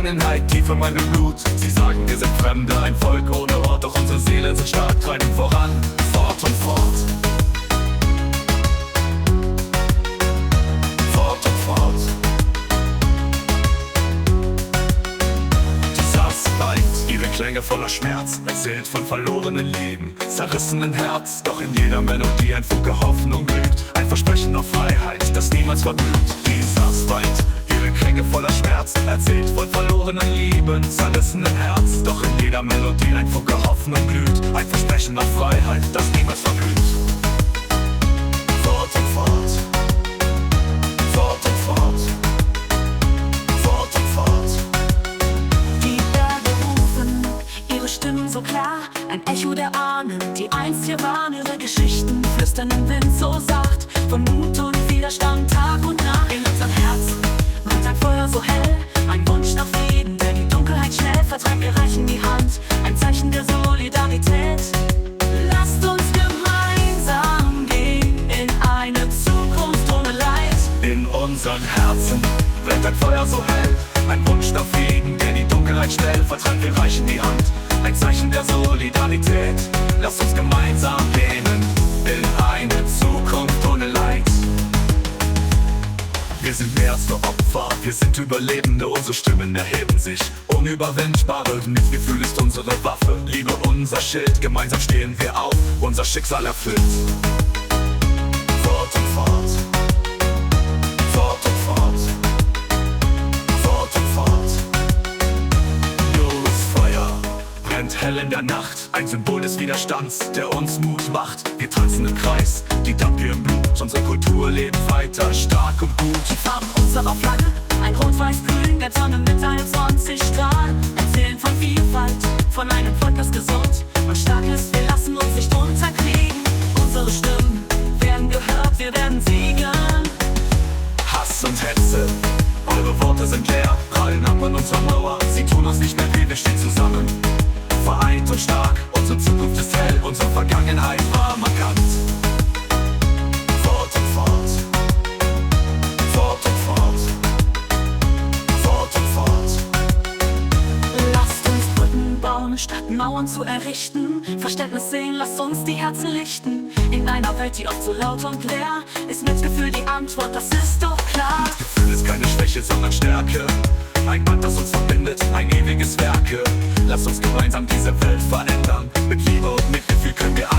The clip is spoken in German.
Vergangenheit tief in meinem Blut. Sie sagen, wir sind Fremde, ein Volk ohne Ort, doch unsere Seelen sind stark, treiben voran, fort und fort. Fort und fort. Dieses Leid, ihre Klänge voller Schmerz, erzählt von verlorenen Leben, zerrissenen Herz. Doch in jeder Melodie ein Funke Hoffnung blüht, ein Versprechen auf Freiheit, das niemals verblüht. Dieses Leid, ihre Klänge voller Schmerz, erzählt von verlorenen Lieben, zerrissenen Herz. Doch in jeder Melodie ein Funke Hoffnung blüht, ein Versprechen auf Freiheit, das niemals verblüht. Fort und fort. Fort und fort. Fort und fort. Die Berge rufen, ihre Stimmen so klar, ein Echo der Ahnen, die einst hier waren. Ihre Geschichten flüstern im Wind so sacht, von Mut und Widerstand Tag und Nacht. In unserem Herzen brennt ein Feuer so hell, ein Wunsch nach Frieden, der die Dunkelheit schnell vertreibt. Wir reichen die Hand, ein Zeichen der Solidarität. Lasst uns gemeinsam gehen in eine Zukunft ohne Leid. In unseren Herzen brennt ein Feuer so hell, ein Wunsch nach Frieden, der die Dunkelheit schnell vertreibt. Wir reichen die Hand, ein Zeichen der Solidarität. Lasst uns gemeinsam gehen in eine Zukunft ohne Leid. Wir sind mehr als nur Opfer, wir sind Überlebende, unsere Stimmen erheben sich. Unüberwindbare Mitgefühl ist unsere Waffe, Liebe unser Schild, gemeinsam stehen wir auf, unser Schicksal erfüllt. Fort und fort. Fort und fort. Fort und fort. Neues Feuer brennt hell in der Nacht, ein Symbol des Widerstands, der uns Mut macht. Wir tanzen im Kreis, die Dampfe im Blut, unsere Kultur lebt weiter, stark und gut. Die Farben unserer Flagge, ein Rot-Weiß-Grün, der Sonne mit 21 Strahlen, erzählen von Vielfalt, von einem Volk, das gesund und stark ist. Wir lassen uns nicht unterkriegen, unsere Stimmen werden gehört, wir werden siegen. Hass und Hetze, eure Worte sind leer, prallen ab an unserer Mauer. Sie tun uns nicht mehr weh, wir stehen zusammen, vereint und stark. Unsere Zukunft ist hell, unsere Vergangenheit war markant. Fort und fort. Fort und fort. Fort und fort. Lasst uns Brücken bauen, statt Mauern zu errichten. Verständnis sehen, lasst uns die Herzen lichten. In einer Welt, die oft so laut und leer ist, Mitgefühl die Antwort, das ist doch klar. Gefühl ist keine Schwäche, sondern Stärke. Ein Band, das uns verbindet, ein ewiges Werke. Lasst uns gemeinsam diese Welt verändern. Mit Liebe und Mitgefühl können wir